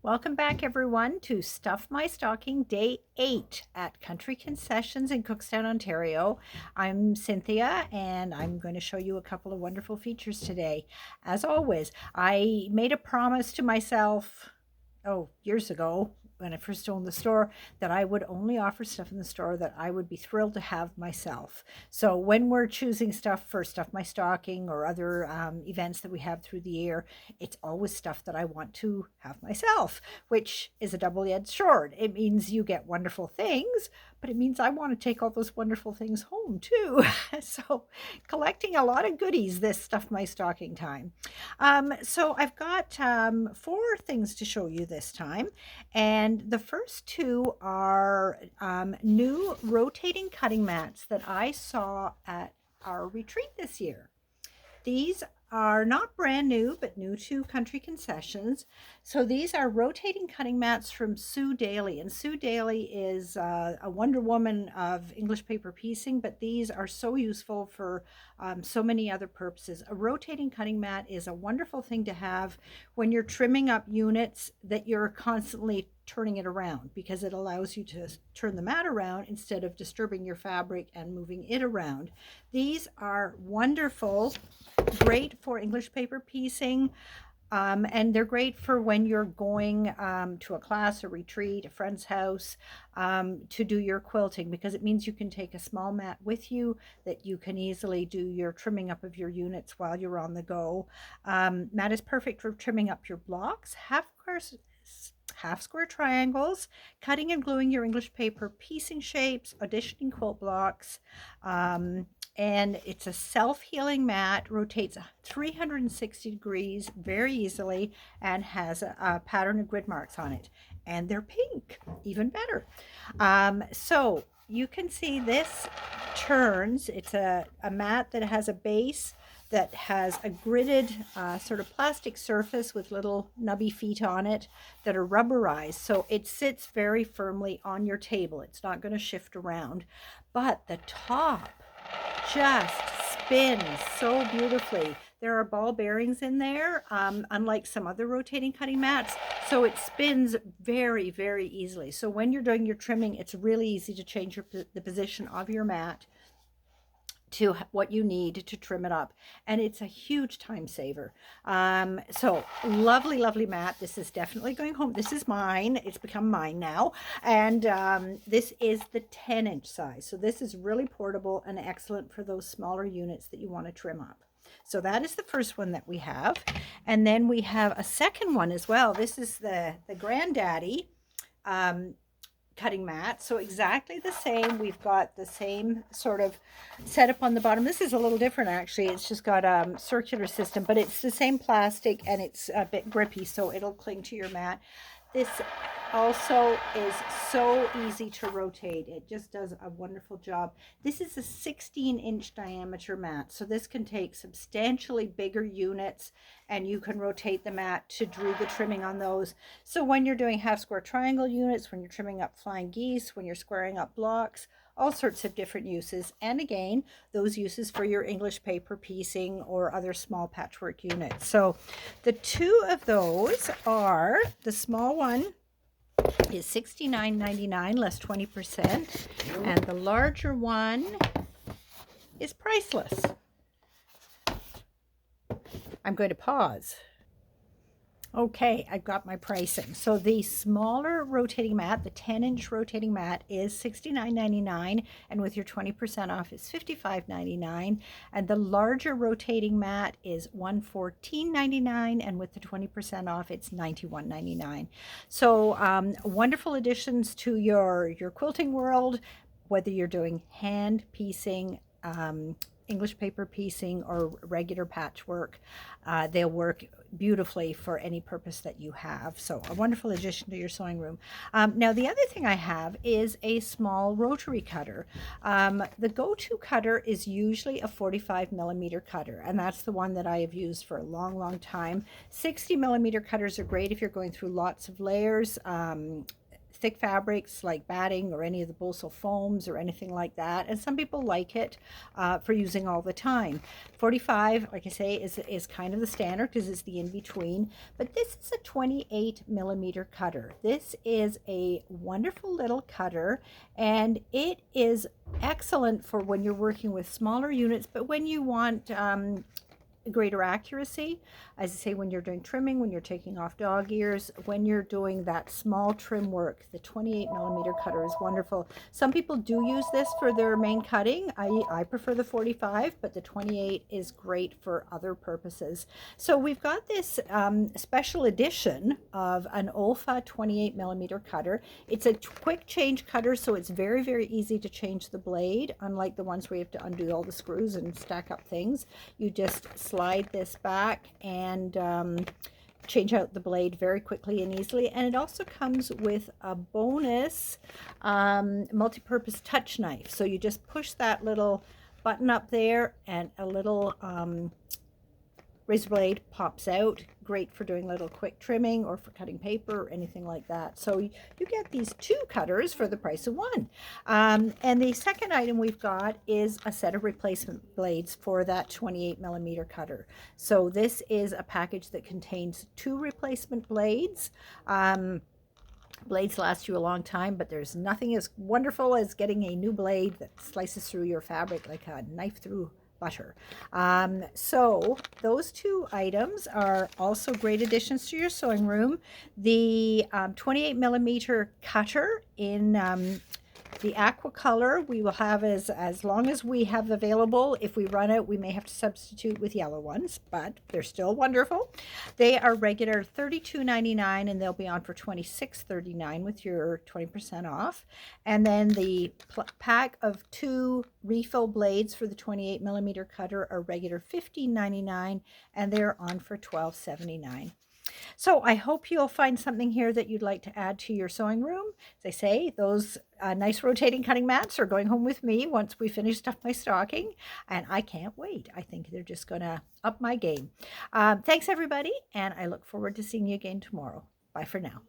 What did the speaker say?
Welcome back, everyone, to Stuff My Stocking Day 8 at Country Concessions in Cookstown, Ontario. I'm Cynthia, and I'm going to show you a couple of wonderful features today. As always, I made a promise to myself, years ago when I first owned the store, that I would only offer stuff in the store that I would be thrilled to have myself. So when we're choosing stuff for Stuff My Stocking or other events that we have through the year, it's always stuff that I want to have myself, which is a double-edged sword. It means you get wonderful things, but it means I want to take all those wonderful things home too. So collecting a lot of goodies this Stuff My Stocking time. So I've got four things to show you this time. And the first two are new rotating cutting mats that I saw at our retreat this year. These are not brand new, but new to Country Concessions. So these are rotating cutting mats from Sue Daly. And Sue Daly is a Wonder Woman of English paper piecing, but these are so useful for so many other purposes. A rotating cutting mat is a wonderful thing to have when you're trimming up units that you're constantly turning it around, because it allows you to turn the mat around instead of disturbing your fabric and moving it around. These are wonderful, great for English paper piecing, and they're great for when you're going to a class, a retreat, a friend's house, to do your quilting, because it means you can take a small mat with you that you can easily do your trimming up of your units while you're on the go. Mat is perfect for trimming up your blocks, half square triangles, cutting and gluing your English paper piecing shapes, auditioning quilt blocks, and it's a self-healing mat, rotates 360 degrees very easily, and has a pattern of grid marks on it. And they're pink, even better. So you can see this turns. It's a mat that has a base that has a gridded sort of plastic surface with little nubby feet on it that are rubberized. So it sits very firmly on your table. It's not going to shift around. But the top just spins so beautifully. There are ball bearings in there, unlike some other rotating cutting mats. So it spins very, very easily. So when you're doing your trimming, it's really easy to change the position of your mat to what you need to trim it up, and it's a huge time saver. So lovely mat. This is definitely going home. This is mine. It's become mine now, and this is the 10-inch size. So this is really portable and excellent for those smaller units that you want to trim up. So that is the first one that we have, and then we have a second one as well. This is the granddaddy cutting mat. So exactly the same. We've got the same sort of setup on the bottom. This is a little different, actually. It's just got a circular system, but it's the same plastic, and it's a bit grippy, so it'll cling to your mat. This also is so easy to rotate. It just does a wonderful job. This is a 16-inch diameter mat, so this can take substantially bigger units, and you can rotate the mat to do the trimming on those. So when you're doing half square triangle units, when you're trimming up flying geese, when you're squaring up blocks, all sorts of different uses. And again, those uses for your English paper piecing or other small patchwork units. So the two of those are, the small one is $69.99 less 20%, and the larger one is priceless. I'm going to pause. Okay, I've got my pricing. So the smaller rotating mat, the 10-inch rotating mat, is $69.99, and with your 20% off, it's $55.99. And the larger rotating mat is $114.99, and with the 20% off, it's $91.99. So wonderful additions to your quilting world, whether you're doing hand piecing, English paper piecing, or regular patchwork. They'll work beautifully for any purpose that you have. So a wonderful addition to your sewing room. Now the other thing I have is a small rotary cutter. The go-to cutter is usually a 45mm cutter, and that's the one that I have used for a long time. 60mm cutters are great if you're going through lots of layers. thick fabrics like batting or any of the Bolso foams or anything like that. And some people like it for using all the time. 45, like I say, is kind of the standard because it's the in-between. But this is a 28 millimeter cutter. This is a wonderful little cutter, and it is excellent for when you're working with smaller units, but when you want greater accuracy, as I say, when you're doing trimming, when you're taking off dog ears, when you're doing that small trim work, the 28 millimeter cutter is wonderful. Some people do use this for their main cutting. I prefer the 45, but the 28 is great for other purposes. So we've got this special edition of an Olfa 28 millimeter cutter. It's a quick change cutter, so it's very, very easy to change the blade, unlike the ones where you have to undo all the screws and stack up things. You just slide this back and change out the blade very quickly and easily. And it also comes with a bonus multi-purpose touch knife. So you just push that little button up there and a little razor blade pops out. Great for doing little quick trimming or for cutting paper or anything like that. So you get these two cutters for the price of one. And the second item we've got is a set of replacement blades for that 28 millimeter cutter. So this is a package that contains two replacement blades. Blades last you a long time, but there's nothing as wonderful as getting a new blade that slices through your fabric like a knife through butter. So those two items are also great additions to your sewing room. The 28 millimeter cutter in the aqua color we will have as long as we have available. If we run out, we may have to substitute with yellow ones, but they're still wonderful. They are regular $32.99 and they'll be on for $26.39 with your 20% off. And then the pack of two refill blades for the 28 millimeter cutter are regular $15.99 and they're on for $12.79. So I hope you'll find something here that you'd like to add to your sewing room. As I say, those nice rotating cutting mats are going home with me once we finish Stuff My Stocking, and I can't wait. I think they're just going to up my game. Thanks, everybody, and I look forward to seeing you again tomorrow. Bye for now.